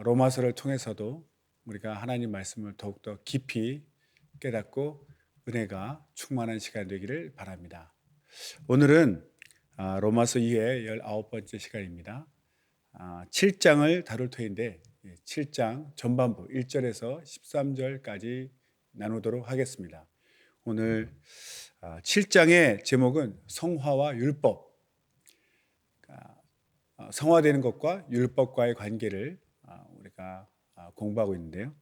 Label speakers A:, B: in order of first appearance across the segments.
A: 로마서를 통해서도 우리가 하나님 말씀을 더욱더 깊이 깨닫고 은혜가 충만한 시간 되기를 바랍니다. 오늘은 로마서 2의 19번째 시간입니다. 7장을 다룰 터인데 7장 전반부 1절에서 13절까지 나누도록 하겠습니다. 오늘 7장의 제목은 성화와 율법, 성화되는 것과 율법과의 관계를 우리가 공부하고 있는데요.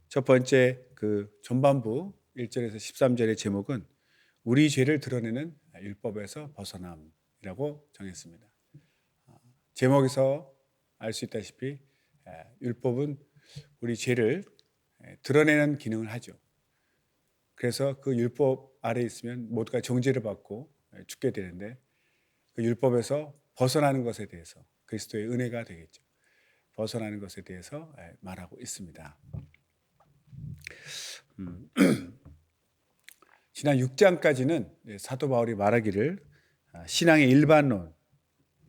A: 첫 번째 그 전반부 1절에서 13절의 제목은 우리 죄를 드러내는 율법에서 벗어남이라고 정했습니다. 제목에서 알 수 있다시피 율법은 우리 죄를 드러내는 기능을 하죠. 그래서 그 율법 아래에 있으면 모두가 정죄를 받고 죽게 되는데 그 율법에서 벗어나는 것에 대해서 그리스도의 은혜가 되겠죠. 벗어나는 것에 대해서 말하고 있습니다. 지난 6장까지는 사도 바울이 말하기를 신앙의 일반론,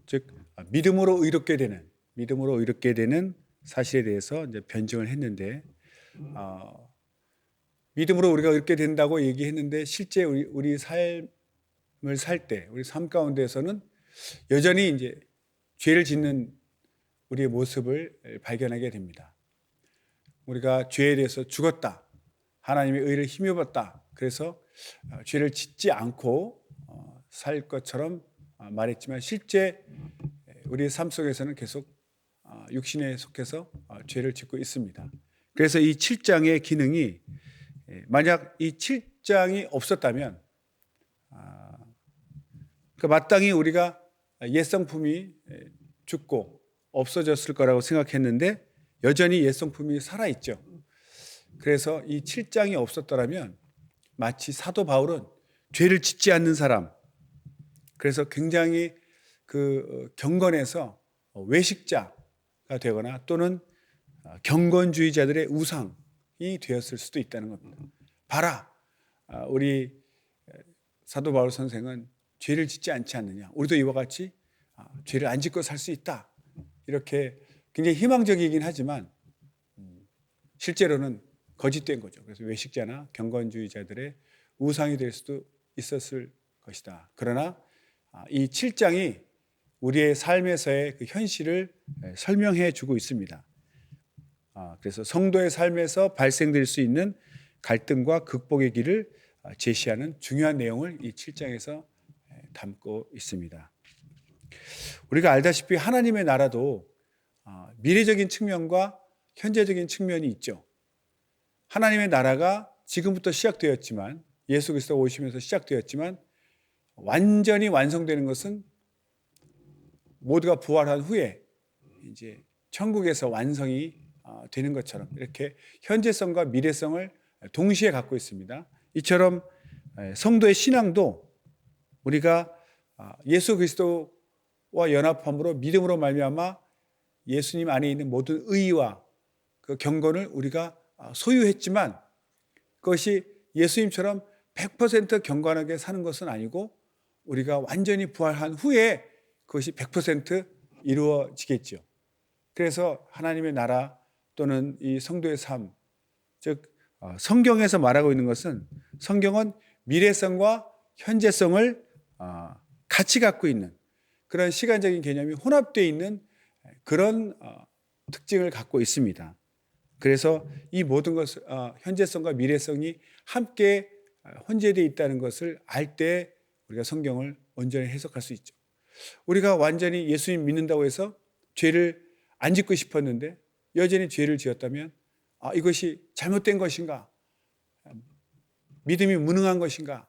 A: 즉 믿음으로 의롭게 되는 사실에 대해서 이제 변증을 했는데, 믿음으로 우리가 의롭게 된다고 얘기했는데 실제 우리 삶을 살 때, 우리 삶 가운데에서는 여전히 이제 죄를 짓는 우리의 모습을 발견하게 됩니다. 우리가 죄에 대해서 죽었다, 하나님의 의를 힘입었다, 그래서 죄를 짓지 않고 살 것처럼 말했지만 실제 우리의 삶 속에서는 계속 육신에 속해서 죄를 짓고 있습니다. 그래서 이 7장의 기능이, 만약 이 7장이 없었다면 마땅히 우리가 옛성품이 죽고 없어졌을 거라고 생각했는데 여전히 옛성품이 살아있죠. 그래서 이 7장이 없었더라면 마치 사도 바울은 죄를 짓지 않는 사람, 그래서 굉장히 그 경건에서 외식자가 되거나 또는 경건주의자들의 우상이 되었을 수도 있다는 겁니다. 봐라, 우리 사도 바울 선생은 죄를 짓지 않지 않느냐, 우리도 이와 같이 죄를 안 짓고 살 수 있다, 이렇게 굉장히 희망적이긴 하지만 실제로는 거짓된 거죠. 그래서 외식자나 경건주의자들의 우상이 될 수도 있었을 것이다. 그러나 이 7장이 우리의 삶에서의 그 현실을 설명해 주고 있습니다. 그래서 성도의 삶에서 발생될 수 있는 갈등과 극복의 길을 제시하는 중요한 내용을 이 7장에서 담고 있습니다. 우리가 알다시피 하나님의 나라도 미래적인 측면과 현재적인 측면이 있죠. 하나님의 나라가 지금부터 시작되었지만, 예수 그리스도가 오시면서 시작되었지만 완전히 완성되는 것은 모두가 부활한 후에 이제 천국에서 완성이 되는 것처럼 이렇게 현재성과 미래성을 동시에 갖고 있습니다. 이처럼 성도의 신앙도 우리가 예수 그리스도와 연합함으로 믿음으로 말미암아 예수님 안에 있는 모든 의와 그 경건을 우리가 소유했지만 그것이 예수님처럼 100% 경건하게 사는 것은 아니고 우리가 완전히 부활한 후에 그것이 100% 이루어지겠죠. 그래서 하나님의 나라 또는 이 성도의 삶, 즉 성경에서 말하고 있는 것은, 성경은 미래성과 현재성을 같이 갖고 있는 그런 시간적인 개념이 혼합되어 있는 그런 특징을 갖고 있습니다. 그래서 이 모든 것을 현재성과 미래성이 함께 혼재되어 있다는 것을 알 때 우리가 성경을 온전히 해석할 수 있죠. 우리가 완전히 예수님 믿는다고 해서 죄를 안 짓고 싶었는데 여전히 죄를 지었다면 이것이 잘못된 것인가? 믿음이 무능한 것인가?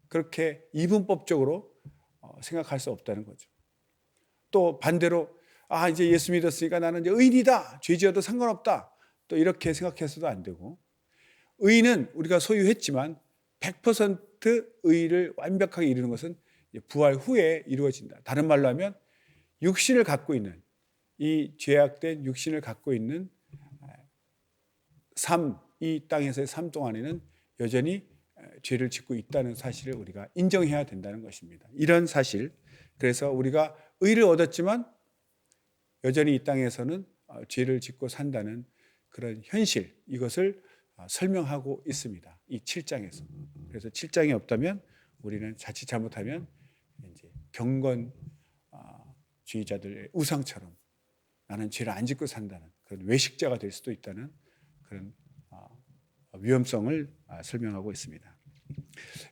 A: 그렇게 이분법적으로 생각할 수 없다는 거죠. 또 반대로 이제 예수 믿었으니까 나는 이제 의인이다, 죄 지어도 상관없다, 또 이렇게 생각해서도 안 되고, 의는 우리가 소유했지만 100% 의를 완벽하게 이루는 것은 부활 후에 이루어진다. 다른 말로 하면 육신을 갖고 있는, 이 죄악된 육신을 갖고 있는 삶, 이 땅에서의 삶 동안에는 여전히 죄를 짓고 있다는 사실을 우리가 인정해야 된다는 것입니다. 이런 사실, 그래서 우리가 의를 얻었지만 여전히 이 땅에서는 죄를 짓고 산다는 그런 현실, 이것을 설명하고 있습니다. 이 7장에서. 그래서 7장이 없다면 우리는 자칫 잘못하면 이제 경건주의자들의 우상처럼 나는 죄를 안 짓고 산다는 그런 외식자가 될 수도 있다는 그런 위험성을 설명하고 있습니다.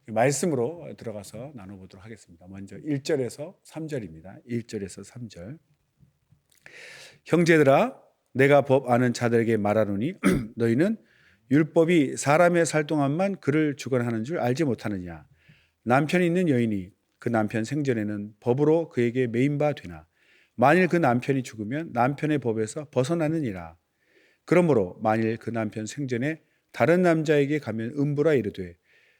A: 말씀으로 들어가서 나눠보도록 하겠습니다. 먼저 1절에서 3절입니다. 1절에서 3절. 형제들아, 내가 법 아는 자들에게 말하노니 너희는 율법이 사람의 살 동안만 그를 주관하는 줄 알지 못하느냐. 남편이 있는 여인이 그 남편 생전에는 법으로 그에게 매인 바 되나 만일 그 남편이 죽으면 남편의 법에서 벗어나느니라. 그러므로 만일 그 남편 생전에 다른 남자에게 가면 음부라 이르되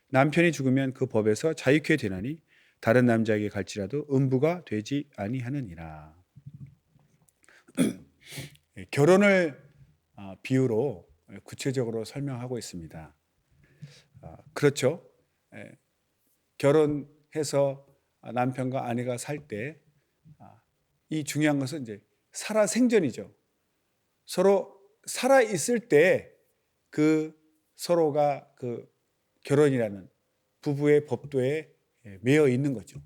A: 남편이 죽으면 그 법에서 자유케 되나니 다른 남자에게 갈지라도 음부가 되지 아니하느니라. 결혼을 비유로 구체적으로 설명하고 있습니다. 그렇죠. 결혼해서 남편과 아내가 살 때 이 중요한 것은 이제 살아 생전이죠. 서로 살아 있을 때 그 서로가 그 결혼이라는 부부의 법도에 매여 있는 거죠.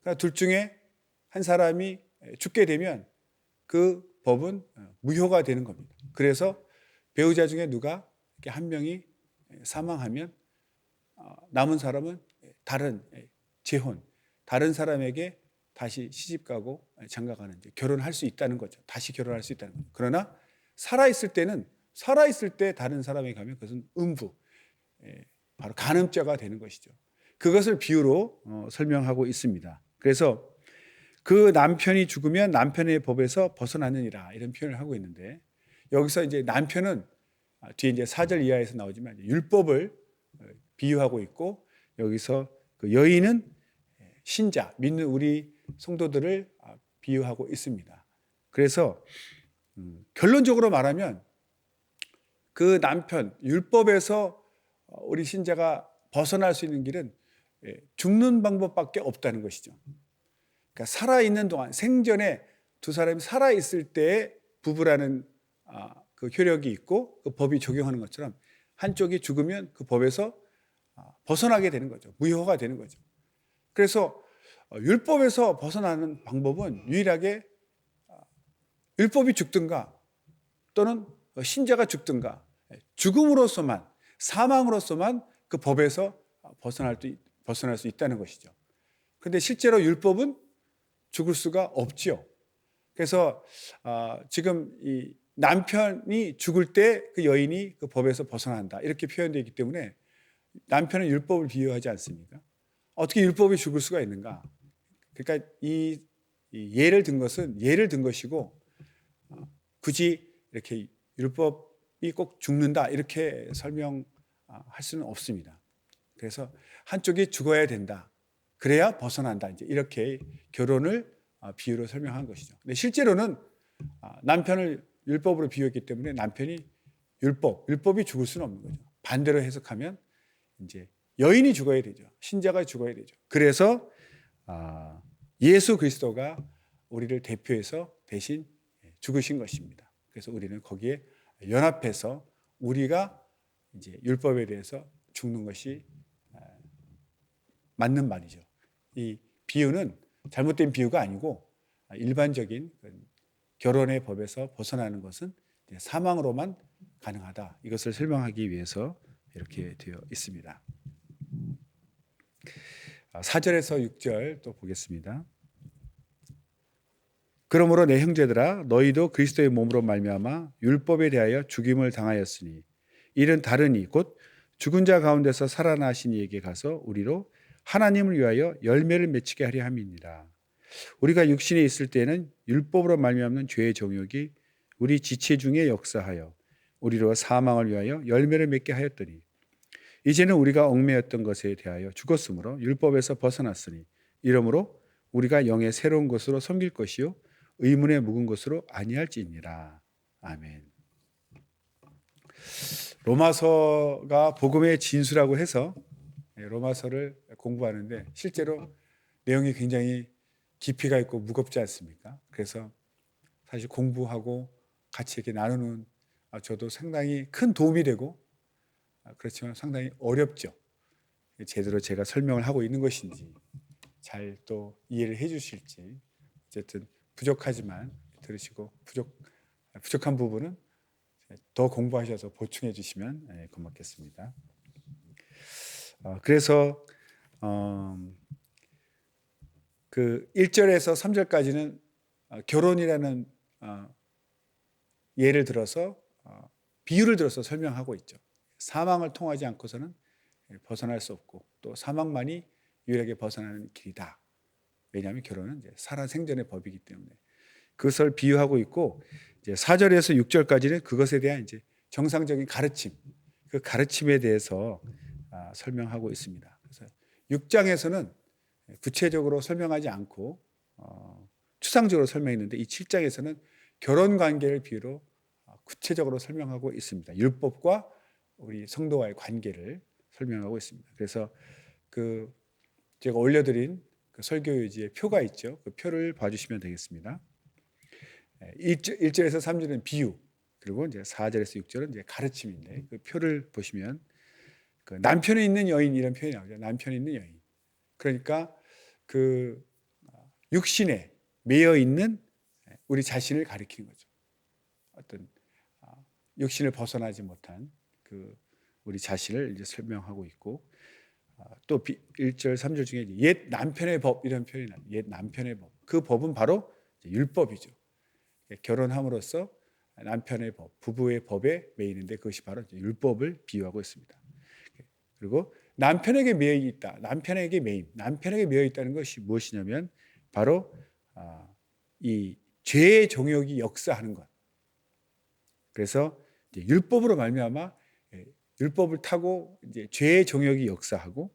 A: 그러니까 둘 중에 한 사람이 죽게 되면 그 법은 무효가 되는 겁니다. 그래서 배우자 중에 누가 한 명이 사망하면 남은 사람은 다른 재혼, 다른 사람에게 다시 시집가고 장가가는 결혼할 수 있다는 거죠. 다시 결혼할 수 있다는 거죠. 그러나 살아있을 때는 살아있을 때 다른 사람에게 가면 그것은 음부, 바로 간음죄가 되는 것이죠. 그것을 비유로 설명하고 있습니다. 그래서 그 남편이 죽으면 남편의 법에서 벗어나느니라 이런 표현을 하고 있는데 여기서 이제 남편은 뒤에 이제 4절 이하에서 나오지만 율법을 비유하고 있고 여기서 그 여인은 신자, 믿는 우리 성도들을 비유하고 있습니다. 그래서 결론적으로 말하면 그 남편, 율법에서 우리 신자가 벗어날 수 있는 길은 죽는 방법밖에 없다는 것이죠. 그러니까 살아있는 동안, 생전에 두 사람이 살아있을 때 부부라는 그 효력이 있고 그 법이 적용하는 것처럼 한쪽이 죽으면 그 법에서 벗어나게 되는 거죠. 무효가 되는 거죠. 그래서 율법에서 벗어나는 방법은 유일하게 율법이 죽든가 또는 신자가 죽든가 죽음으로서만 사망으로서만 그 법에서 벗어날 수 있다는 것이죠. 그런데 실제로 율법은 죽을 수가 없지요. 그래서 지금 이 남편이 죽을 때 그 여인이 그 법에서 벗어난다 이렇게 표현되어 있기 때문에 남편은 율법을 비유하지 않습니까? 어떻게 율법이 죽을 수가 있는가? 그러니까 이 예를 든 것은 예를 든 것이고 굳이 이렇게 율법이 꼭 죽는다 이렇게 설명할 수는 없습니다. 그래서 한쪽이 죽어야 된다. 그래야 벗어난다. 이제 이렇게 결혼을 비유로 설명한 것이죠. 근데 실제로는 남편을 율법으로 비유했기 때문에 남편이 율법이 죽을 수는 없는 거죠. 반대로 해석하면 이제 여인이 죽어야 되죠. 신자가 죽어야 되죠. 그래서 예수 그리스도가 우리를 대표해서 대신 죽으신 것입니다. 그래서 우리는 거기에 연합해서 우리가 이제 율법에 대해서 죽는 것이 맞는 말이죠. 이 비유는 잘못된 비유가 아니고 일반적인 결혼의 법에서 벗어나는 것은 사망으로만 가능하다. 이것을 설명하기 위해서 이렇게 되어 있습니다. 4절에서 6절 또 보겠습니다. 그러므로 내 형제들아 너희도 그리스도의 몸으로 말미암아 율법에 대하여 죽임을 당하였으니 이는 다르니 곧 죽은 자 가운데서 살아나신 이에게 가서 우리로 하나님을 위하여 열매를 맺히게 하려 함이니라. 우리가 육신에 있을 때는 율법으로 말미암는 죄의 정욕이 우리 지체 중에 역사하여 우리로 사망을 위하여 열매를 맺게 하였더니 이제는 우리가 얽매였던 것에 대하여 죽었으므로 율법에서 벗어났으니 이러므로 우리가 영의 새로운 것으로 섬길 것이요 의문에 묵은 것으로 아니할지니라. 아멘. 로마서가 복음의 진수라고 해서 로마서를 공부하는데 실제로 내용이 굉장히 깊이가 있고 무겁지 않습니까? 그래서 사실 공부하고 같이 이렇게 나누는 저도 상당히 큰 도움이 되고 그렇지만 상당히 어렵죠. 제대로 제가 설명을 하고 있는 것인지 잘 또 이해를 해 주실지 어쨌든 부족하지만 들으시고 부족한 부분은 더 공부하셔서 보충해 주시면 고맙겠습니다. 그래서 그 1절에서 3절까지는 결혼이라는 예를 들어서 비유를 들어서 설명하고 있죠. 사망을 통하지 않고서는 벗어날 수 없고 또 사망만이 유일하게 벗어나는 길이다. 왜냐하면 결혼은 이제 살아생전의 법이기 때문에 그것을 비유하고 있고 이제 4절에서 6절까지는 그것에 대한 이제 정상적인 가르침, 그 가르침에 대해서 설명하고 있습니다. 그래서 6장에서는 구체적으로 설명하지 않고 추상적으로 설명했는데 이 7장에서는 결혼 관계를 비유로 구체적으로 설명하고 있습니다. 율법과 우리 성도와의 관계를 설명하고 있습니다. 그래서 그 제가 올려드린 그 설교유지의 표가 있죠. 그 표를 봐주시면 되겠습니다. 1절에서 3절은 비유, 그리고 이제 4절에서 6절은 이제 가르침인데 그 표를 보시면 그 남편이 있는 여인 이런 표현이 나오죠. 남편이 있는 여인. 그러니까 그 육신에 매여 있는 우리 자신을 가리키는 거죠. 어떤 육신을 벗어나지 못한 그 우리 자신을 이제 설명하고 있고 또 1절, 3절 중에 옛 남편의 법 이런 표현이 나요. 옛 남편의 법. 그 법은 바로 율법이죠. 결혼함으로써 남편의 법, 부부의 법에 매이는데 그것이 바로 율법을 비유하고 있습니다. 그리고 남편에게 매여 있다. 남편에게 매임. 남편에게 매여 있다는 것이 무엇이냐면 바로 이 죄의 종욕이 역사하는 것. 그래서 이제 율법으로 말미암아 율법을 타고 이제 죄의 종욕이 역사하고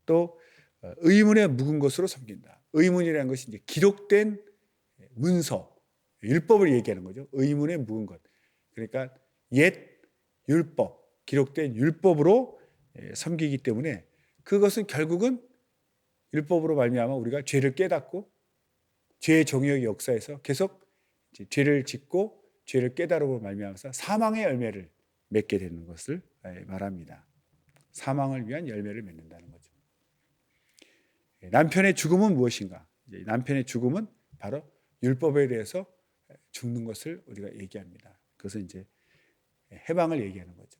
A: 또 의문에 묵은 것으로 섬긴다. 의문이라는 것이 이제 기록된 문서, 율법을 얘기하는 거죠. 의문에 묵은 것. 그러니까 옛 율법, 기록된 율법으로 섬기기 때문에 그것은 결국은 율법으로 말미암아 우리가 죄를 깨닫고 죄의 종욕의 역사에서 계속 죄를 짓고 죄를 깨달음으로 말미암아서 사망의 열매를 맺게 되는 것을 말합니다. 사망을 위한 열매를 맺는다는 거죠. 남편의 죽음은 무엇인가? 남편의 죽음은 바로 율법에 대해서 죽는 것을 우리가 얘기합니다. 그것은 이제 해방을 얘기하는 거죠.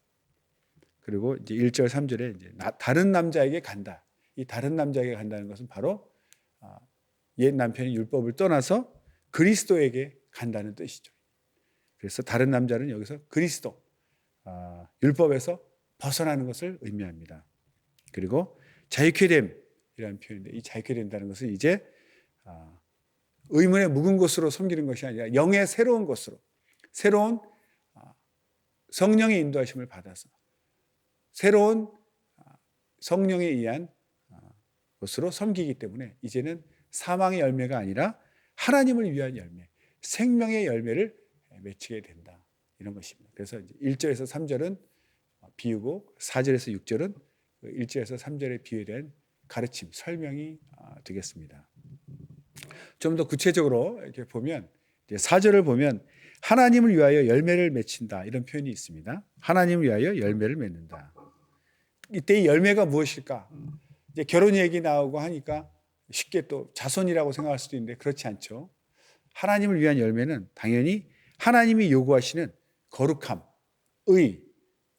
A: 그리고 이제 1절, 3절에 이제 다른 남자에게 간다. 이 다른 남자에게 간다는 것은 바로 옛 남편이 율법을 떠나서 그리스도에게 간다는 뜻이죠. 그래서 다른 남자는 여기서 그리스도, 율법에서 벗어나는 것을 의미합니다. 그리고 자유케 됨이라는 표현인데 이 자유케 된다는 것은 이제 의문에 묵은 것으로 섬기는 것이 아니라 영의 새로운 것으로 새로운 성령의 인도하심을 받아서 새로운 성령에 의한 것으로 섬기기 때문에 이제는 사망의 열매가 아니라 하나님을 위한 열매, 생명의 열매를 맺히게 된다. 이런 것입니다. 그래서 1절에서 3절은 비유고 4절에서 6절은 1절에서 3절의 비유에 대한 가르침, 설명이 되겠습니다. 좀 더 구체적으로 이렇게 보면 4절을 보면 하나님을 위하여 열매를 맺힌다 이런 표현이 있습니다. 하나님을 위하여 열매를 맺는다. 이때 이 열매가 무엇일까? 이제 결혼 얘기 나오고 하니까 쉽게 또 자손이라고 생각할 수도 있는데 그렇지 않죠. 하나님을 위한 열매는 당연히 하나님이 요구하시는 거룩함, 의,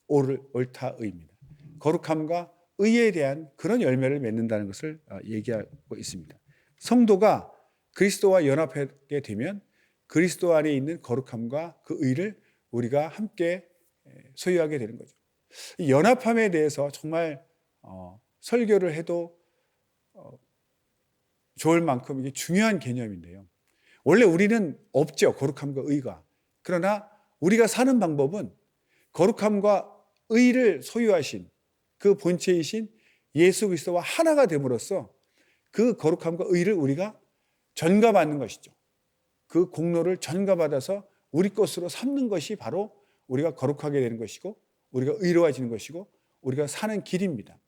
A: 옳다, 의입니다. 거룩함과 의에 대한 그런 열매를 맺는다는 것을 얘기하고 있습니다. 성도가 그리스도와 연합하게 되면 그리스도 안에 있는 거룩함과 그 의를 우리가 함께 소유하게 되는 거죠. 이 연합함에 대해서 정말 설교를 해도 좋을 만큼 이게 중요한 개념인데요. 원래 우리는 없죠. 거룩함과 의가. 그러나 우리가 사는 방법은 거룩함과 의를 소유하신 그 본체이신 예수 그리스도와 하나가 됨으로써 그 거룩함과 의를 우리가 전가받는 것이죠. 그 공로를 전가받아서 우리 것으로 삼는 것이 바로 우리가 거룩하게 되는 것이고 우리가 의로워지는 것이고 우리가 사는 길입니다.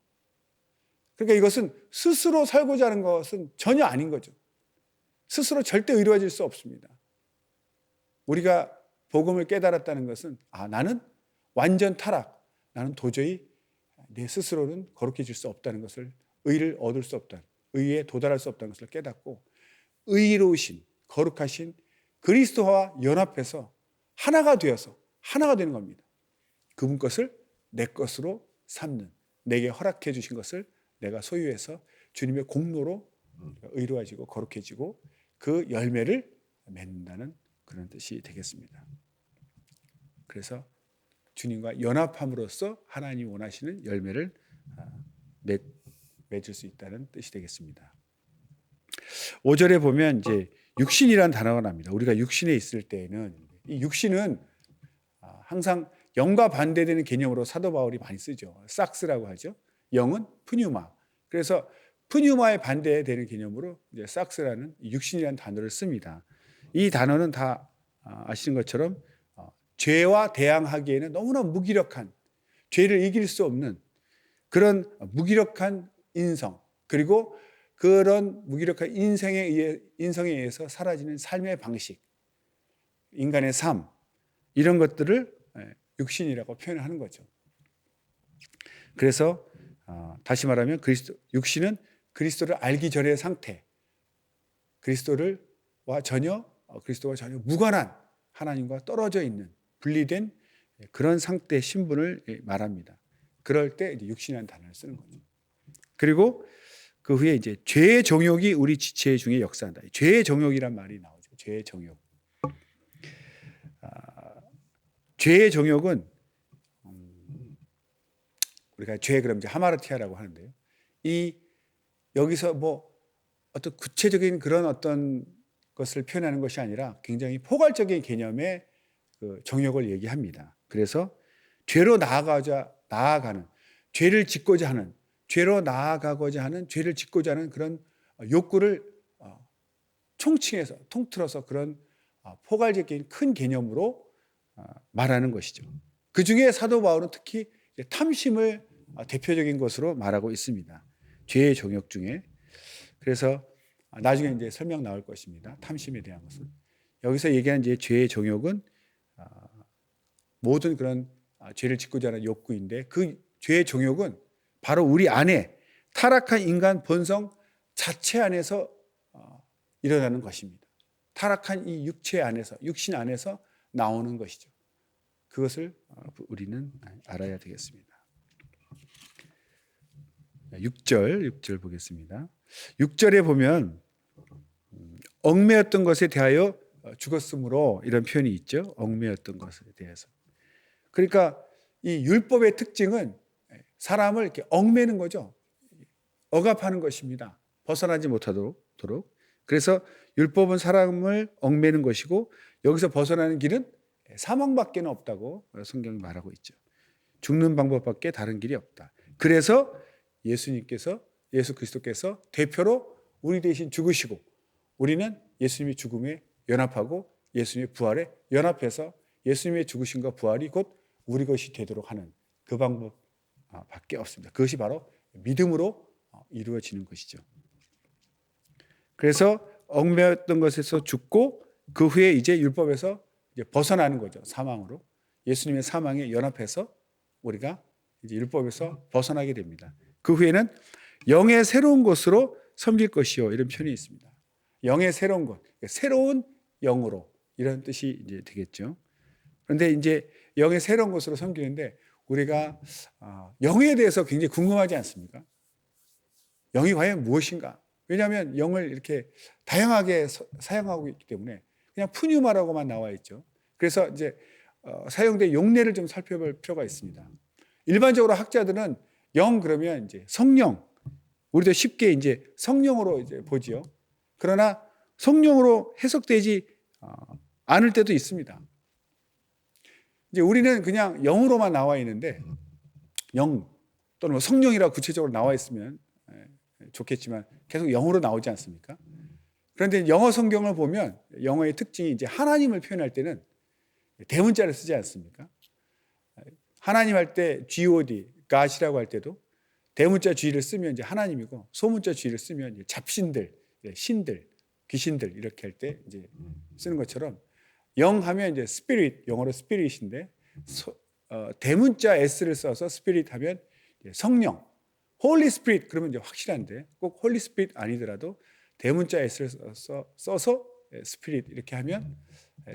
A: 그러니까 이것은 스스로 살고자 하는 것은 전혀 아닌 거죠. 스스로 절대 의로워질 수 없습니다. 우리가 복음을 깨달았다는 것은 나는 완전 타락, 나는 도저히 내 스스로는 거룩해질 수 없다는 것을, 의를 얻을 수 없다는, 의에 도달할 수 없다는 것을 깨닫고 의로우신 거룩하신 그리스도와 연합해서 하나가 되어서 하나가 되는 겁니다. 그분 것을 내 것으로 삼는, 내게 허락해 주신 것을 내가 소유해서 주님의 공로로 의로워지고 거룩해지고 그 열매를 맺는다는 그런 뜻이 되겠습니다. 그래서 주님과 연합함으로써 하나님이 원하시는 열매를 맺을 수 있다는 뜻이 되겠습니다. 5절에 보면 이제 육신이라는 단어가 납니다. 우리가 육신에 있을 때에는 이 육신은 항상 영과 반대되는 개념으로 사도 바울이 많이 쓰죠. 삭스라고 하죠. 영은 푸뉴마. 그래서 푸뉴마에 반대되는 개념으로 이제 삭스라는 육신이라는 단어를 씁니다. 이 단어는 다 아시는 것처럼 죄와 대항하기에는 너무나 무기력한, 죄를 이길 수 없는 그런 무기력한 인성, 그리고 그런 무기력한 인성에 의해서 사라지는 삶의 방식, 인간의 삶, 이런 것들을 육신이라고 표현하는 거죠. 그래서 다시 말하면 육신은 그리스도를 알기 전의 상태, 그리스도와 전혀 무관한, 하나님과 떨어져 있는 분리된 그런 상태의 신분을 말합니다. 그럴 때 이제 육신이라는 단어를 쓰는 거죠. 그리고 그 후에 이제 죄의 정욕이 우리 지체 중에 역사한다. 죄의 정욕이란 말이 나오죠. 죄의 정욕. 죄의 정욕은 우리가 죄 그럼 이제 하마르티아라고 하는데요. 여기서 뭐 어떤 구체적인 그런 어떤 것을 표현하는 것이 아니라 굉장히 포괄적인 개념의 그 정욕을 얘기합니다. 그래서 죄로 나아가는, 죄를 짓고자 하는, 죄로 나아가고자 하는, 죄를 짓고자 하는 그런 욕구를 총칭해서, 통틀어서 그런 포괄적인 큰 개념으로 말하는 것이죠. 그 중에 사도 바울은 특히 탐심을 대표적인 것으로 말하고 있습니다. 죄의 정욕 중에. 그래서 나중에 이제 설명 나올 것입니다. 탐심에 대한 것은. 여기서 얘기하는 이제 죄의 정욕은 모든 그런 죄를 짓고자 하는 욕구인데, 그 죄의 정욕은 바로 우리 안에 타락한 인간 본성 자체 안에서 일어나는 것입니다. 타락한 이 육체 안에서, 육신 안에서 나오는 것이죠. 그것을 우리는 알아야 되겠습니다. 6절 보겠습니다. 6절에 보면 얽매였던 것에 대하여 죽었으므로, 이런 표현이 있죠. 얽매였던 것에 대해서. 그러니까 이 율법의 특징은 사람을 이렇게 얽매는 거죠. 억압하는 것입니다. 벗어나지 못하도록. 그래서 율법은 사람을 얽매는 것이고, 여기서 벗어나는 길은 사망밖에 없다고 성경이 말하고 있죠. 죽는 방법밖에 다른 길이 없다. 그래서 예수 그리스도께서 대표로 우리 대신 죽으시고, 우리는 예수님의 죽음에 연합하고 예수님의 부활에 연합해서 예수님의 죽으심과 부활이 곧 우리 것이 되도록 하는 그 방법밖에 없습니다. 그것이 바로 믿음으로 이루어지는 것이죠. 그래서 얽매였던 것에서 죽고, 그 후에 이제 율법에서 이제 벗어나는 거죠. 사망으로. 예수님의 사망에 연합해서 우리가 이제 율법에서 벗어나게 됩니다. 그 후에는 영의 새로운 것으로 섬길 것이요, 이런 표현이 있습니다. 영의 새로운 것, 새로운 영으로, 이런 뜻이 이제 되겠죠. 그런데 이제 영의 새로운 것으로 섬기는데, 우리가 영에 대해서 굉장히 궁금하지 않습니까? 영이 과연 무엇인가? 왜냐하면 영을 이렇게 다양하게 사용하고 있기 때문에 그냥 푸뉴마라고만 나와 있죠. 그래서 이제 사용된 용례를 좀 살펴볼 필요가 있습니다. 일반적으로 학자들은 영 그러면 이제 성령, 우리도 쉽게 이제 성령으로 이제 보지요. 그러나 성령으로 해석되지 않을 때도 있습니다. 이제 우리는 그냥 영으로만 나와 있는데, 영 또는 뭐 성령이라고 구체적으로 나와 있으면 좋겠지만 계속 영어로 나오지 않습니까? 그런데 영어 성경을 보면 영어의 특징이 이제 하나님을 표현할 때는 대문자를 쓰지 않습니까? 하나님 할 때 God, God이라고 할 때도 대문자 G를 쓰면 이제 하나님이고, 소문자 G를 쓰면 이제 잡신들, 신들, 귀신들 이렇게 할 때 이제 쓰는 것처럼, 영 하면 이제 스피릿, 영어로 스피릿인데 대문자 S를 써서 스피릿 하면 성령. 홀리 스피릿 그러면 이제 확실한데 꼭 홀리 스피릿 아니더라도 대문자 S를 써서 스피릿 이렇게 하면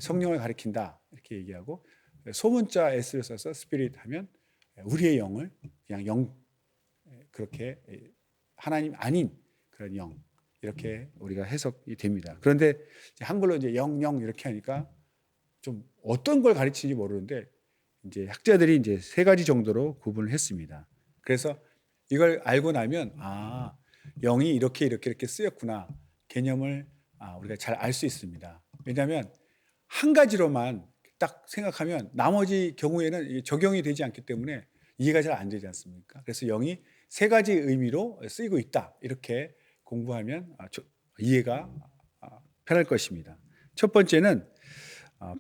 A: 성령을 가리킨다 이렇게 얘기하고, 소문자 S를 써서 스피릿 하면 우리의 영을 그냥 영, 그렇게 하나님 아닌 그런 영, 이렇게 우리가 해석이 됩니다. 그런데 한글로 이제 영 이렇게 하니까 좀 어떤 걸 가르치는지 모르는데 이제 학자들이 이제 세 가지 정도로 구분을 했습니다. 그래서 이걸 알고 나면 영이 이렇게 쓰였구나 개념을 우리가 잘 알 수 있습니다. 왜냐하면 한 가지로만 딱 생각하면 나머지 경우에는 적용이 되지 않기 때문에 이해가 잘 안 되지 않습니까? 그래서 영이 세 가지 의미로 쓰이고 있다 이렇게 공부하면 이해가 편할 것입니다. 첫 번째는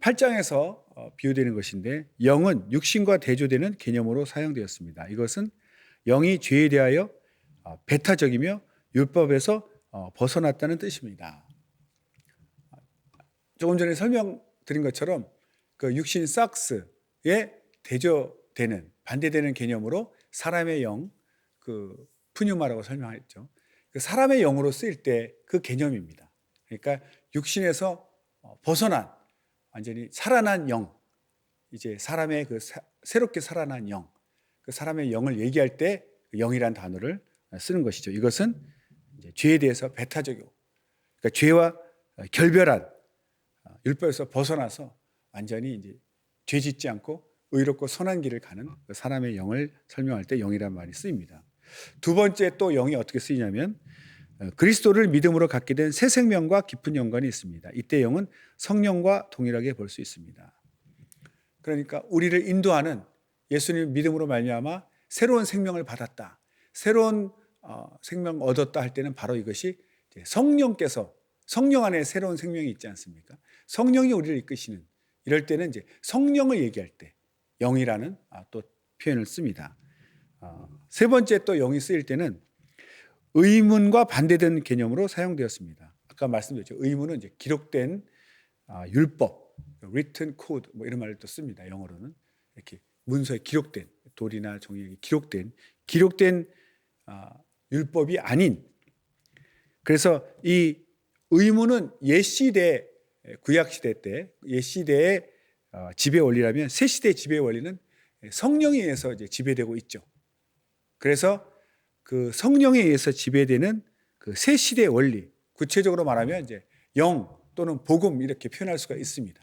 A: 8장에서 비유되는 것인데, 영은 육신과 대조되는 개념으로 사용되었습니다. 이것은 영이 죄에 대하여 배타적이며 율법에서 벗어났다는 뜻입니다. 조금 전에 설명드린 것처럼 그 육신 삭스에 대조되는 반대되는 개념으로 사람의 영, 그 푸뉴마라고 설명했죠. 그 사람의 영으로 쓰일 때 그 개념입니다. 그러니까 육신에서 벗어난 완전히 살아난 영, 이제 사람의 그 새롭게 살아난 영, 그 사람의 영을 얘기할 때 영이란 단어를 쓰는 것이죠. 이것은 이제 죄에 대해서 배타적이고, 그러니까 죄와 결별한 율법에서 벗어나서 완전히 이제 죄 짓지 않고 의롭고 선한 길을 가는 그 사람의 영을 설명할 때 영이란 말이 쓰입니다. 두 번째 또 영이 어떻게 쓰이냐면, 그리스도를 믿음으로 갖게 된 새 생명과 깊은 연관이 있습니다. 이때 영은 성령과 동일하게 볼 수 있습니다. 그러니까 우리를 인도하는, 예수님 믿음으로 말미암아 새로운 생명을 받았다, 새로운 생명 얻었다 할 때는 바로 이것이 성령께서, 성령 안에 새로운 생명이 있지 않습니까? 성령이 우리를 이끄시는, 이럴 때는 이제 성령을 얘기할 때 영이라는 또 표현을 씁니다. 세 번째 또 영이 쓰일 때는 의문과 반대되는 개념으로 사용되었습니다. 아까 말씀드렸죠. 의문은 이제 기록된 율법, written code 뭐 이런 말을 또 씁니다. 영어로는 이렇게 문서에 기록된, 돌이나 종이에 기록된 율법이 아닌. 그래서 이 의문은 옛 시대, 구약 시대 때 옛 시대의 지배 원리라면, 새 시대의 지배 원리는 성령에 의해서 이제 지배되고 있죠. 그래서 그 성령에 의해서 지배되는 그 새 시대의 원리, 구체적으로 말하면 이제 영 또는 복음 이렇게 표현할 수가 있습니다.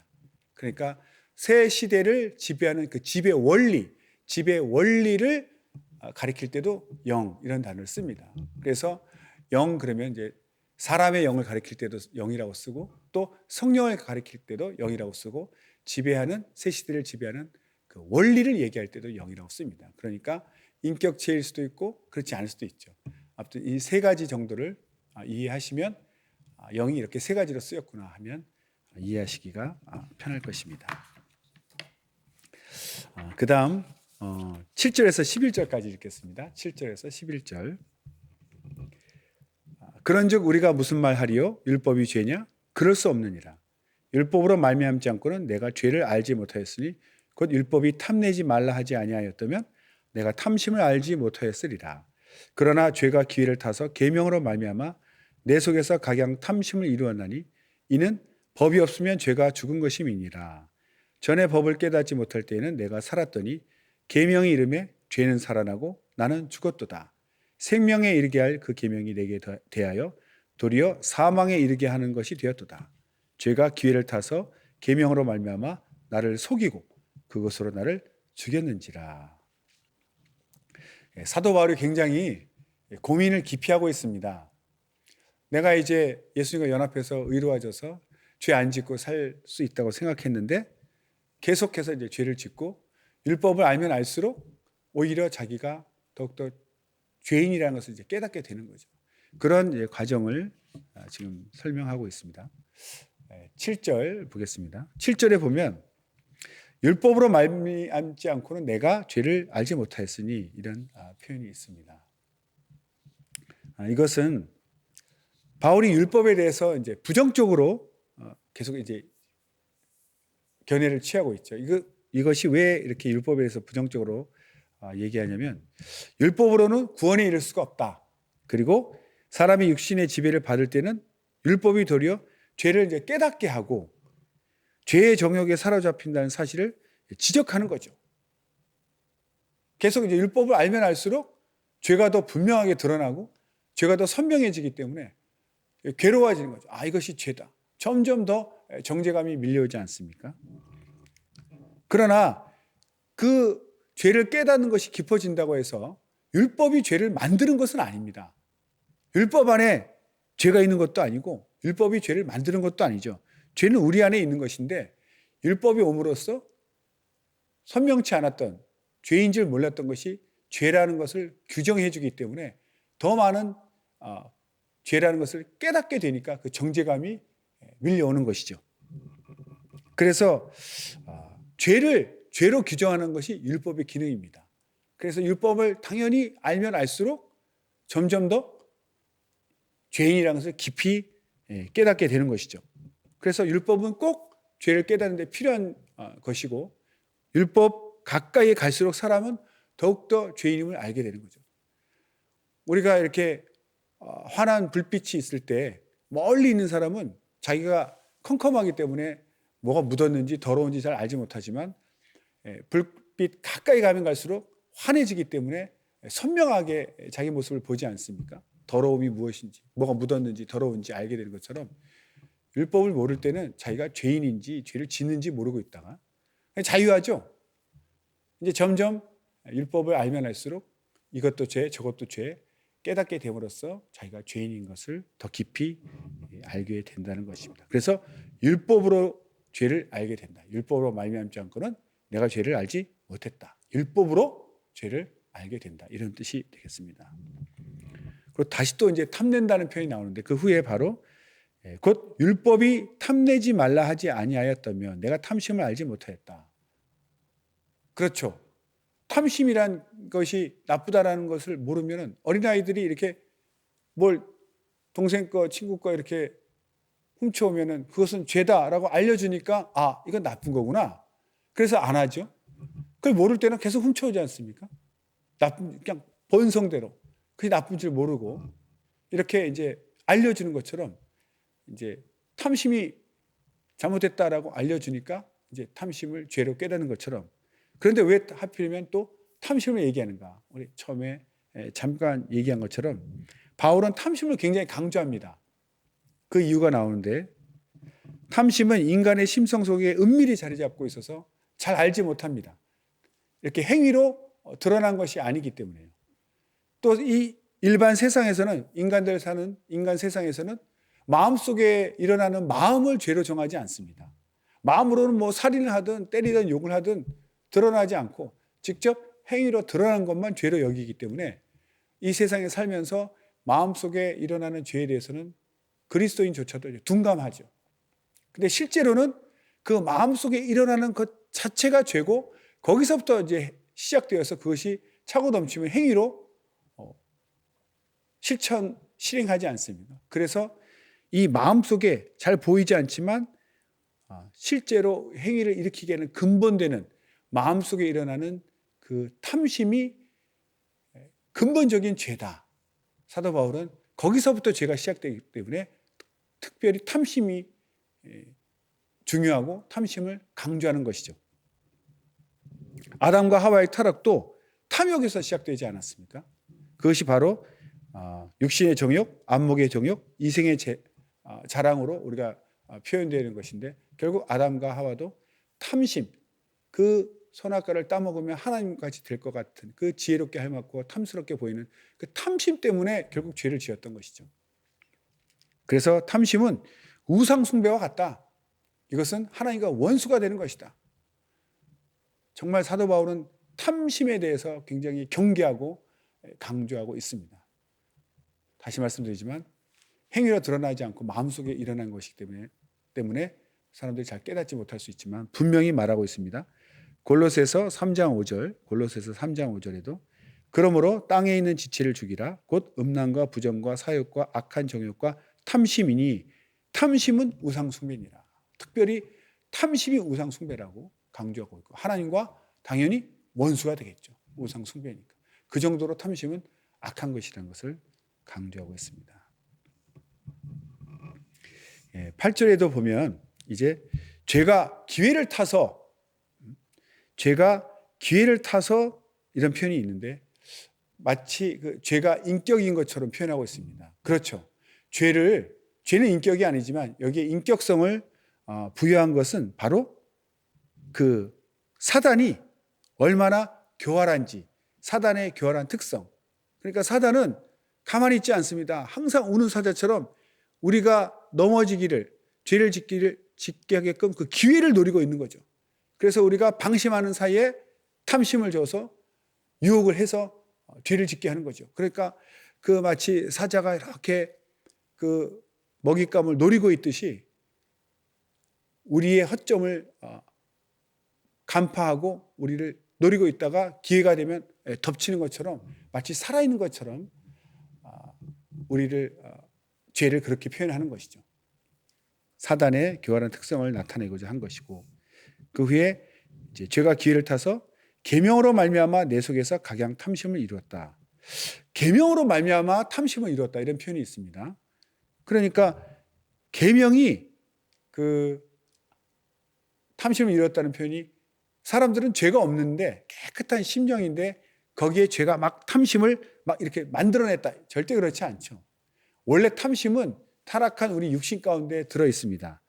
A: 그러니까 새 시대를 지배하는 그 지배 원리를 가리킬 때도 영 이런 단어를 씁니다. 그래서 영 그러면 이제 사람의 영을 가리킬 때도 영이라고 쓰고, 또 성령을 가리킬 때도 영이라고 쓰고, 지배하는 새 시대를 지배하는 그 원리를 얘기할 때도 영이라고 씁니다. 그러니까 인격체일 수도 있고 그렇지 않을 수도 있죠. 아무튼 이 세 가지 정도를 이해하시면 영이 이렇게 세 가지로 쓰였구나 하면 이해하시기가 편할 것입니다. 그 다음 7절에서 11절까지 읽겠습니다. 7절에서 11절. 그런즉 우리가 무슨 말하리요? 율법이 죄냐? 그럴 수 없느니라. 율법으로 말미암지 않고는 내가 죄를 알지 못하였으니, 곧 율법이 탐내지 말라 하지 아니하였다면 내가 탐심을 알지 못하였으리라. 그러나 죄가 기회를 타서 계명으로 말미암아 내 속에서 각양 탐심을 이루었나니, 이는 법이 없으면 죄가 죽은 것임이니라. 전에 법을 깨닫지 못할 때에는 내가 살았더니 계명이 이름에 죄는 살아나고 나는 죽었도다. 생명에 이르게 할 그 계명이 내게 대하여 도리어 사망에 이르게 하는 것이 되었도다. 죄가 기회를 타서 계명으로 말미암아 나를 속이고 그것으로 나를 죽였는지라. 사도 바울이 굉장히 고민을 깊이 하고 있습니다. 내가 이제 예수님과 연합해서 의로워져서 죄 안 짓고 살 수 있다고 생각했는데, 계속해서 이제 죄를 짓고 율법을 알면 알수록 오히려 자기가 더욱더 죄인이라는 것을 이제 깨닫게 되는 거죠. 그런 과정을 지금 설명하고 있습니다. 7절 보겠습니다. 7절에 보면 율법으로 말미암지 않고는 내가 죄를 알지 못하였으니, 이런 표현이 있습니다. 이것은 바울이 율법에 대해서 이제 부정적으로 계속 이제 견해를 취하고 있죠. 이것이 왜 이렇게 율법에 대해서 부정적으로 얘기하냐면, 율법으로는 구원에 이를 수가 없다. 그리고 사람이 육신의 지배를 받을 때는 율법이 도리어 죄를 이제 깨닫게 하고 죄의 정욕에 사로잡힌다는 사실을 지적하는 거죠. 계속 이제 율법을 알면 알수록 죄가 더 분명하게 드러나고 죄가 더 선명해지기 때문에 괴로워지는 거죠. 이것이 죄다. 점점 더 정죄감이 밀려오지 않습니까? 그러나 그 죄를 깨닫는 것이 깊어진다고 해서 율법이 죄를 만드는 것은 아닙니다. 율법 안에 죄가 있는 것도 아니고 율법이 죄를 만드는 것도 아니죠. 죄는 우리 안에 있는 것인데 율법이 옴으로써 선명치 않았던 죄인 줄 몰랐던 것이 죄라는 것을 규정해 주기 때문에 더 많은 죄라는 것을 깨닫게 되니까 그 정죄감이 밀려오는 것이죠. 그래서 죄로 규정하는 것이 율법의 기능입니다. 그래서 율법을 당연히 알면 알수록 점점 더 죄인이라는 것을 깊이 깨닫게 되는 것이죠. 그래서 율법은 꼭 죄를 깨닫는 데 필요한 것이고 율법 가까이 갈수록 사람은 더욱더 죄인임을 알게 되는 거죠. 우리가 이렇게 환한 불빛이 있을 때 멀리 있는 사람은 자기가 컴컴하기 때문에 뭐가 묻었는지 더러운지 잘 알지 못하지만 불빛 가까이 가면 갈수록 환해지기 때문에 선명하게 자기 모습을 보지 않습니까? 더러움이 무엇인지, 뭐가 묻었는지 더러운지 알게 되는 것처럼 율법을 모를 때는 자기가 죄인인지 죄를 짓는지 모르고 있다가 자유하죠. 이제 점점 율법을 알면 알수록 이것도 죄, 저것도 죄 깨닫게 됨으로써 자기가 죄인인 것을 더 깊이 알게 된다는 것입니다. 그래서 율법으로 죄를 알게 된다. 율법으로 말미암지 않고는 내가 죄를 알지 못했다. 율법으로 죄를 알게 된다. 이런 뜻이 되겠습니다. 그리고 다시 또 이제 탐낸다는 표현이 나오는데 그 후에 바로 곧 율법이 탐내지 말라 하지 아니하였다면 내가 탐심을 알지 못하였다. 그렇죠. 탐심이란 것이 나쁘다라는 것을 모르면 어린아이들이 이렇게 뭘 동생 거 친구 거 이렇게 훔쳐오면 그것은 죄다라고 알려주니까 이건 나쁜 거구나. 그래서 안 하죠. 그걸 모를 때는 계속 훔쳐오지 않습니까? 그냥 본성대로 그게 나쁜 줄 모르고 이렇게 이제 알려주는 것처럼 이제 탐심이 잘못됐다라고 알려주니까 이제 탐심을 죄로 깨닫는 것처럼. 그런데 왜 하필이면 또 탐심을 얘기하는가? 우리 처음에 잠깐 얘기한 것처럼 바울은 탐심을 굉장히 강조합니다. 그 이유가 나오는데 탐심은 인간의 심성 속에 은밀히 자리 잡고 있어서 잘 알지 못합니다. 이렇게 행위로 드러난 것이 아니기 때문에요. 또 이 일반 세상에서는 인간들 사는 인간 세상에서는 마음속에 일어나는 마음을 죄로 정하지 않습니다. 마음으로는 뭐 살인을 하든 때리든 욕을 하든 드러나지 않고 직접 행위로 드러난 것만 죄로 여기기 때문에 이 세상에 살면서 마음속에 일어나는 죄에 대해서는 그리스도인조차도 둔감하죠. 근데 실제로는 그 마음속에 일어나는 것 자체가 죄고 거기서부터 이제 시작되어서 그것이 차고 넘치면 행위로 실행하지 않습니다. 그래서 이 마음속에 잘 보이지 않지만 실제로 행위를 일으키게 하는 근본되는 마음속에 일어나는 그 탐심이 근본적인 죄다. 사도 바울은 거기서부터 죄가 시작되기 때문에 특별히 탐심이 중요하고 탐심을 강조하는 것이죠. 아담과 하와의 타락도 탐욕에서 시작되지 않았습니까? 그것이 바로 육신의 정욕, 안목의 정욕, 이생의 자랑으로 우리가 표현되는 것인데 결국 아담과 하와도 탐심, 그 선악과를 따먹으면 하나님같이 될 것 같은 그 지혜롭게 닮았고 탐스럽게 보이는 그 탐심 때문에 결국 죄를 지었던 것이죠. 그래서 탐심은 우상 숭배와 같다. 이것은 하나님과 원수가 되는 것이다. 정말 사도 바울은 탐심에 대해서 굉장히 경계하고 강조하고 있습니다. 다시 말씀드리지만 행위로 드러나지 않고 마음속에 일어난 것이기 때문에 사람들이 잘 깨닫지 못할 수 있지만 분명히 말하고 있습니다. 골로새서 3장 5절에도 그러므로 땅에 있는 지체를 죽이라 곧 음란과 부정과 사욕과 악한 정욕과 탐심이니 탐심은 우상 숭배니라. 특별히 탐심이 우상 숭배라고 강조하고 있고 하나님과 당연히 원수가 되겠죠. 우상 숭배니까. 그 정도로 탐심은 악한 것이라는 것을 강조하고 있습니다. 8절에도 보면 이제 죄가 기회를 타서 이런 표현이 있는데 마치 그 죄가 인격인 것처럼 표현하고 있습니다. 그렇죠. 죄는 인격이 아니지만 여기에 인격성을 부여한 것은 바로 그 사단이 얼마나 교활한지, 사단의 교활한 특성. 그러니까 사단은 가만히 있지 않습니다. 항상 우는 사자처럼 우리가 넘어지기를, 죄를 짓게 하게끔 그 기회를 노리고 있는 거죠. 그래서 우리가 방심하는 사이에 탐심을 줘서 유혹을 해서 죄를 짓게 하는 거죠. 그러니까 그 마치 사자가 이렇게 그 먹잇감을 노리고 있듯이 우리의 허점을 간파하고 우리를 노리고 있다가 기회가 되면 덮치는 것처럼 마치 살아있는 것처럼 우리를 죄를 그렇게 표현하는 것이죠. 사단의 교활한 특성을 나타내고자 한 것이고 그 후에 이제 죄가 기회를 타서 계명으로 말미암아 내 속에서 각양 탐심을 이루었다. 계명으로 말미암아 탐심을 이루었다 이런 표현이 있습니다. 그러니까 계명이 그 탐심을 이루었다는 표현이 사람들은 죄가 없는데 깨끗한 심령인데 거기에 죄가 막 탐심을 막 이렇게 만들어냈다. 절대 그렇지 않죠. 원래 탐심은 타락한 우리 육신 가운데 들어 있습니다.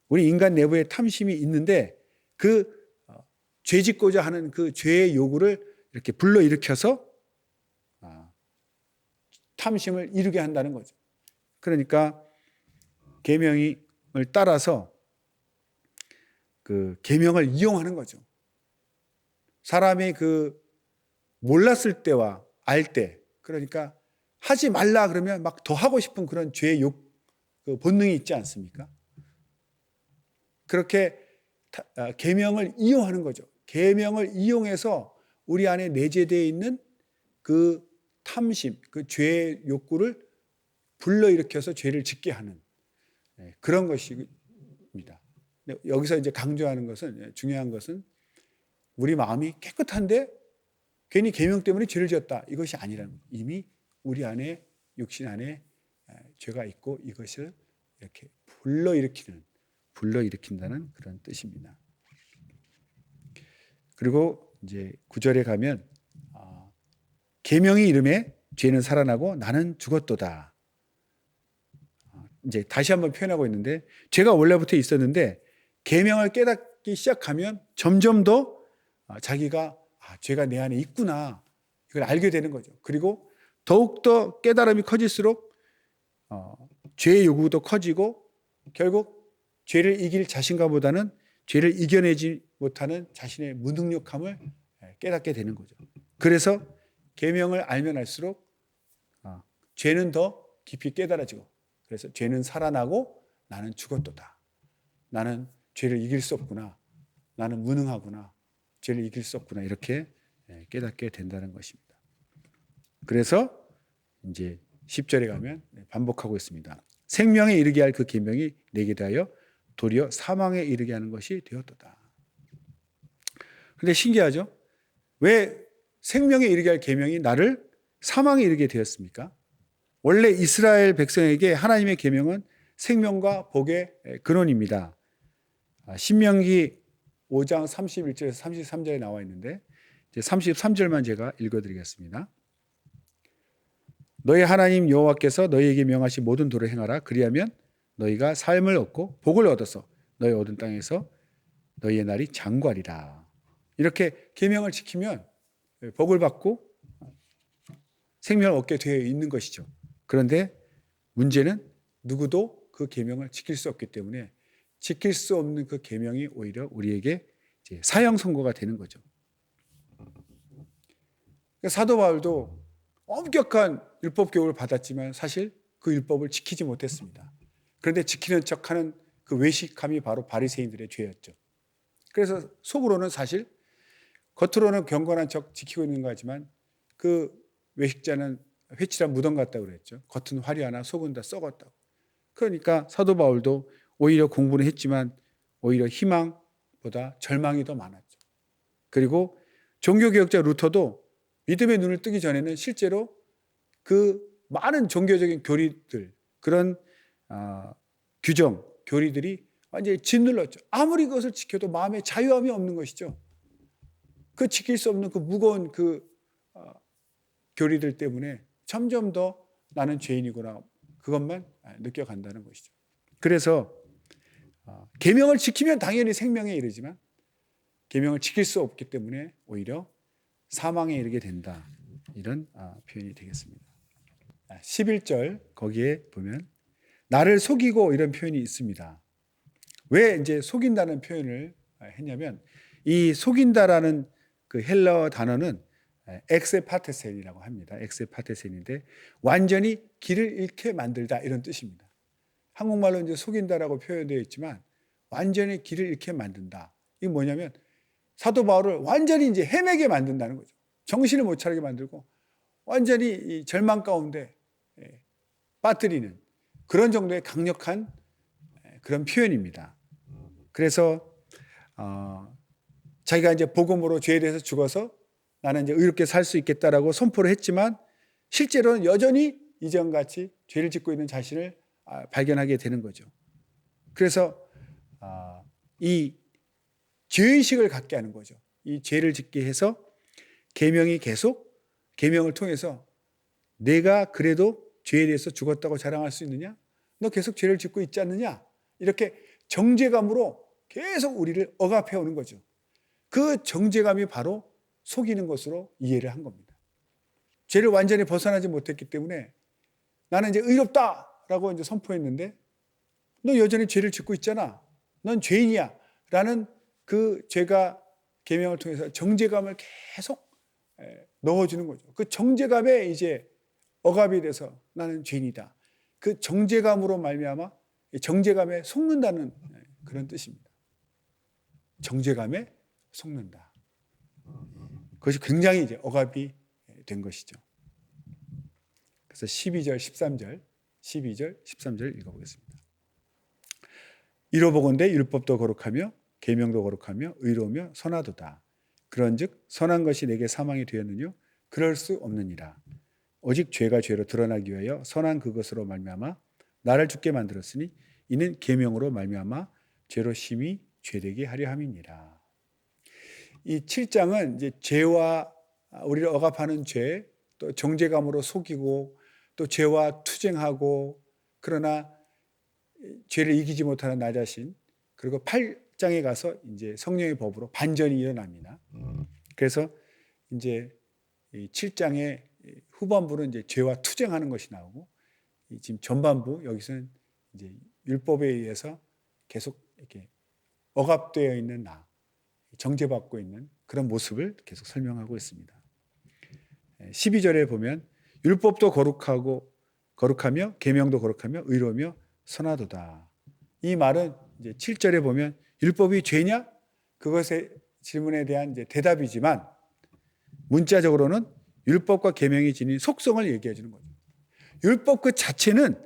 A: 우리 인간 내부에 탐심이 있는데 그 죄 짓고자 하는 그 죄의 요구를 이렇게 불러일으켜서 탐심을 이루게 한다는 거죠. 그러니까 계명을 따라서 그 계명을 이용하는 거죠. 사람이 그 몰랐을 때와 알 때, 그러니까 하지 말라 그러면 막 더 하고 싶은 그런 죄의 그 본능이 있지 않습니까? 그렇게 계명을 이용하는 거죠. 계명을 이용해서 우리 안에 내재되어 있는 그 탐심, 그 죄의 욕구를 불러일으켜서 죄를 짓게 하는 그런 것입니다. 여기서 이제 강조하는 것은, 중요한 것은 우리 마음이 깨끗한데 괜히 계명 때문에 죄를 지었다 이것이 아니라는 거예요. 이미 우리 안에 육신 안에 죄가 있고 이것을 이렇게 불러일으킨다는 그런 뜻입니다. 그리고 이제 9절에 가면 계명이 이름에 죄는 살아나고 나는 죽었도다. 이제 다시 한번 표현하고 있는데 죄가 원래부터 있었는데 계명을 깨닫기 시작하면 점점 더 자기가 죄가 내 안에 있구나 이걸 알게 되는 거죠. 그리고 더욱더 깨달음이 커질수록 죄의 요구도 커지고 결국 죄를 이길 자신감보다는 죄를 이겨내지 못하는 자신의 무능력함을 깨닫게 되는 거죠. 그래서 계명을 알면 알수록 죄는 더 깊이 깨달아지고 그래서 죄는 살아나고 나는 죽었도다. 나는 죄를 이길 수 없구나. 나는 무능하구나. 죄를 이길 수 없구나. 이렇게 깨닫게 된다는 것입니다. 그래서 이제 10절에 가면 반복하고 있습니다. 생명에 이르게 할 그 계명이 내게 대하여 도리어 사망에 이르게 하는 것이 되었도다. 그런데 신기하죠? 왜 생명에 이르게 할 계명이 나를 사망에 이르게 되었습니까? 원래 이스라엘 백성에게 하나님의 계명은 생명과 복의 근원입니다. 신명기 5장 31절에서 33절에 나와 있는데 이제 33절만 제가 읽어드리겠습니다. 너희 하나님 여호와께서 너희에게 명하신 모든 도를 행하라. 그리하면 너희가 삶을 얻고 복을 얻어서 너희 얻은 땅에서 너희의 날이 장구하리라. 이렇게 계명을 지키면 복을 받고 생명을 얻게 되어 있는 것이죠. 그런데 문제는 누구도 그 계명을 지킬 수 없기 때문에 지킬 수 없는 그 계명이 오히려 우리에게 이제 사형 선고가 되는 거죠. 사도 바울도 엄격한 율법 교육을 받았지만 사실 그 율법을 지키지 못했습니다. 그런데 지키는 척하는 그 외식함이 바로 바리새인들의 죄였죠. 그래서 속으로는 사실 겉으로는 경건한 척 지키고 있는 거지만 그 외식자는 회칠한 무덤 같다고 그랬죠. 겉은 화려하나 속은 다 썩었다고. 그러니까 사도 바울도 오히려 공부는 했지만 오히려 희망보다 절망이 더 많았죠. 그리고 종교개혁자 루터도 믿음의 눈을 뜨기 전에는 실제로 그 많은 종교적인 교리들, 그런 규정, 교리들이 완전히 짓눌렀죠. 아무리 그것을 지켜도 마음에 자유함이 없는 것이죠. 그 지킬 수 없는 그 무거운 교리들 때문에 점점 더 나는 죄인이구나, 그것만 느껴간다는 것이죠. 그래서 계명을 지키면 당연히 생명에 이르지만 계명을 지킬 수 없기 때문에 오히려 사망에 이르게 된다, 이런 표현이 되겠습니다. 11절 거기에 보면 나를 속이고, 이런 표현이 있습니다. 왜 이제 속인다는 표현을 했냐면, 이 속인다라는 그 헬라어 단어는 엑세파테센이라고 합니다. 엑세파테센인데 완전히 길을 잃게 만들다, 이런 뜻입니다. 한국말로 이제 속인다라고 표현되어 있지만 완전히 길을 잃게 만든다. 이게 뭐냐면 사도 바울을 완전히 이제 헤매게 만든다는 거죠. 정신을 못 차리게 만들고 완전히 이 절망 가운데 빠뜨리는 그런 정도의 강력한 그런 표현입니다. 그래서 자기가 이제 복음으로 죄에 대해서 죽어서 나는 이제 의롭게 살 수 있겠다라고 선포를 했지만 실제로는 여전히 이전같이 죄를 짓고 있는 자신을 발견하게 되는 거죠. 그래서 이 죄의식을 갖게 하는 거죠. 이 죄를 짓게 해서 계명을 통해서 내가 그래도 죄에 대해서 죽었다고 자랑할 수 있느냐? 너 계속 죄를 짓고 있지 않느냐? 이렇게 정죄감으로 계속 우리를 억압해 오는 거죠. 그 정죄감이 바로 속이는 것으로 이해를 한 겁니다. 죄를 완전히 벗어나지 못했기 때문에 나는 이제 의롭다라고 이제 선포했는데 너 여전히 죄를 짓고 있잖아. 넌 죄인이야. 라는 그 죄가 계명을 통해서 정죄감을 계속 넣어주는 거죠. 그 정죄감에 이제 억압이 돼서 나는 죄인이다. 그 정죄감으로 말미암아 정죄감에 속는다는 그런 뜻입니다. 정죄감에 속는다. 그것이 굉장히 이제 억압이 된 것이죠. 그래서 12절, 13절 읽어보겠습니다. 이로보건대 율법도 거룩하며 계명도 거룩하며 의로우며 선하도다. 그런즉 선한 것이 내게 사망이 되었느뇨? 그럴 수 없느니라. 오직 죄가 죄로 드러나기 위하여 선한 그것으로 말미암아 나를 죽게 만들었으니 이는 계명으로 말미암아 죄로 심히 죄되게 하려 함이니라. 이 7장은 이제 죄와 우리를 억압하는 죄, 또 정죄감으로 속이고 또 죄와 투쟁하고 그러나 죄를 이기지 못하는 나 자신, 그리고 8장에 가서 이제 성령의 법으로 반전이 일어납니다. 그래서 이제 7장의 후반부는 이제 죄와 투쟁하는 것이 나오고 지금 전반부 여기서는 이제 율법에 의해서 계속 이렇게 억압되어 있는 나, 정죄받고 있는 그런 모습을 계속 설명하고 있습니다. 12절에 보면 율법도 거룩하며 계명도 거룩하며 의로우며 선하도다. 이 말은 이제 7절에 보면 율법이 죄냐? 그것의 질문에 대한 이제 대답이지만 문자적으로는 율법과 계명이 지닌 속성을 얘기해 주는 거죠. 율법 그 자체는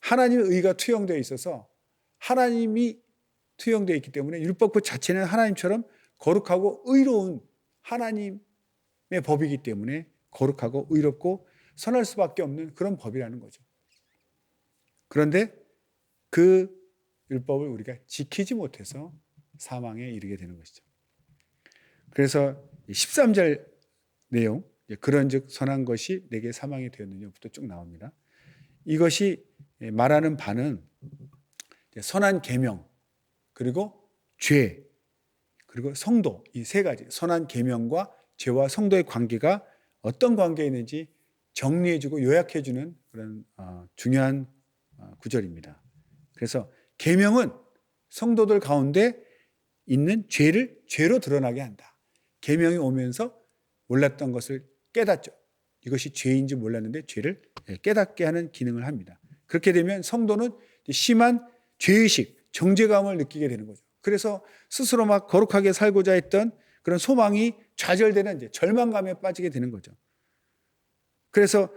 A: 하나님의 의가 투영되어 있어서 하나님이 투영되어 있기 때문에 율법 그 자체는 하나님처럼 거룩하고 의로운 하나님의 법이기 때문에 거룩하고 의롭고 선할 수밖에 없는 그런 법이라는 거죠. 그런데 그 율법을 우리가 지키지 못해서 사망에 이르게 되는 것이죠. 그래서 13절 내용, 그런즉 선한 것이 내게 사망이 되었느냐부터 쭉 나옵니다. 이것이 말하는 바는 선한 계명, 그리고 죄, 그리고 성도, 이 세 가지 선한 계명과 죄와 성도의 관계가 어떤 관계에 있는지 정리해주고 요약해주는 그런 중요한 구절입니다. 그래서 계명은 성도들 가운데 있는 죄를 죄로 드러나게 한다. 계명이 오면서 몰랐던 것을 깨닫죠. 이것이 죄인지 몰랐는데 죄를 깨닫게 하는 기능을 합니다. 그렇게 되면 성도는 심한 죄의식, 정죄감을 느끼게 되는 거죠. 그래서 스스로 막 거룩하게 살고자 했던 그런 소망이 좌절되는 이제 절망감에 빠지게 되는 거죠. 그래서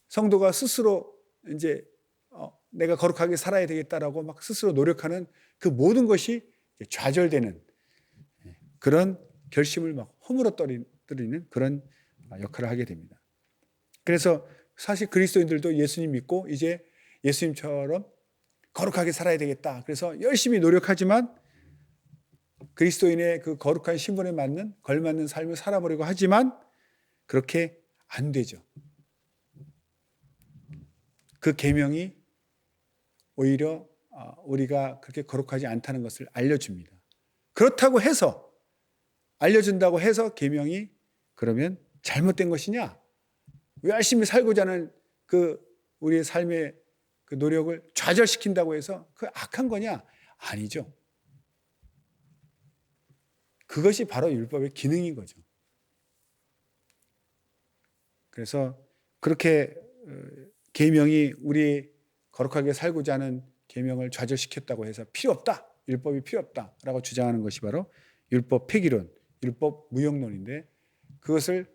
A: 성도가 스스로 이제 내가 거룩하게 살아야 되겠다라고 막 스스로 노력하는 그 모든 것이 좌절되는 그런 결심을 막 허물어뜨리는 그런 역할을 하게 됩니다. 그래서 사실 그리스도인들도 예수님 믿고 이제 예수님처럼 거룩하게 살아야 되겠다. 그래서 열심히 노력하지만 그리스도인의 그 거룩한 신분에 맞는 걸맞는 삶을 살아보려고 하지만 그렇게 안 되죠. 그 계명이 오히려 우리가 그렇게 거룩하지 않다는 것을 알려줍니다. 그렇다고 해서 알려준다고 해서 계명이 그러면 잘못된 것이냐? 열심히 살고자 하는 그 우리의 삶의 그 노력을 좌절시킨다고 해서 그 악한 거냐? 아니죠. 그것이 바로 율법의 기능인 거죠. 그래서 그렇게 계명이 우리 거룩하게 살고자 하는 계명을 좌절시켰다고 해서 필요 없다. 율법이 필요 없다라고 주장하는 것이 바로 율법 폐기론, 율법 무용론인데 그것을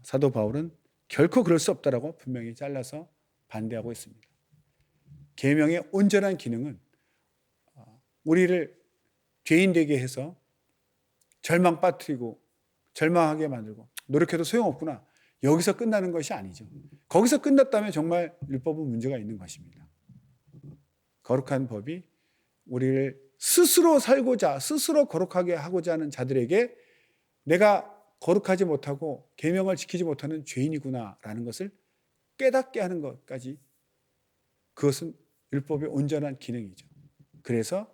A: 사도 바울은 결코 그럴 수 없다라고 분명히 잘라서 반대하고 있습니다. 계명의 온전한 기능은 우리를 죄인 되게 해서 절망 빠뜨리고 절망하게 만들고 노력해도 소용없구나. 여기서 끝나는 것이 아니죠. 거기서 끝났다면 정말 율법은 문제가 있는 것입니다. 거룩한 법이 우리를 스스로 살고자 스스로 거룩하게 하고자 하는 자들에게 내가 거룩하지 못하고 계명을 지키지 못하는 죄인이구나라는 것을 깨닫게 하는 것까지 그것은 율법의 온전한 기능이죠. 그래서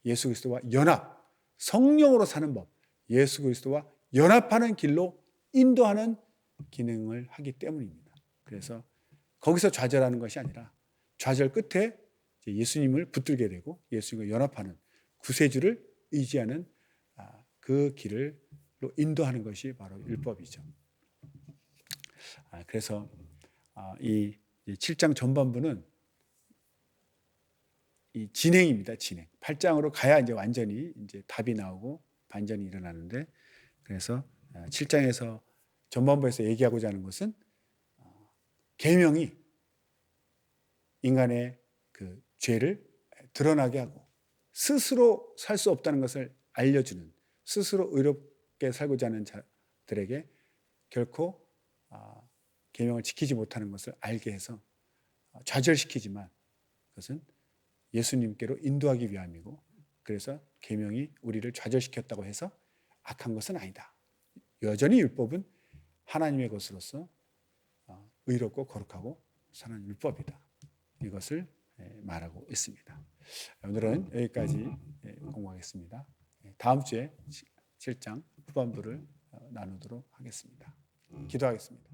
A: 예수 그리스도와 연합, 성령으로 사는 법, 예수 그리스도와 연합하는 길로 인도하는 기능을 하기 때문입니다. 그래서 거기서 좌절하는 것이 아니라 좌절 끝에 예수님을 붙들게 되고 예수님과 연합하는 구세주를 의지하는 그 길을 인도하는 것이 바로 율법이죠. 그래서 이 7장 전반부는 이 진행입니다. 진행. 8장으로 가야 이제 완전히 이제 답이 나오고 반전이 일어나는데 그래서 7장에서 전반부에서 얘기하고자 하는 것은 계명이 인간의 그 죄를 드러나게 하고 스스로 살 수 없다는 것을 알려주는 스스로 의롭게 살고자 하는 자들에게 결코 계명을 지키지 못하는 것을 알게 해서 좌절시키지만 그것은 예수님께로 인도하기 위함이고 그래서 계명이 우리를 좌절시켰다고 해서 악한 것은 아니다. 여전히 율법은 하나님의 것으로서 의롭고 거룩하고 선한 율법이다. 이것을 말하고 있습니다. 오늘은 여기까지 공부하겠습니다. 다음 주에 7장 후반부를 나누도록 하겠습니다. 기도하겠습니다.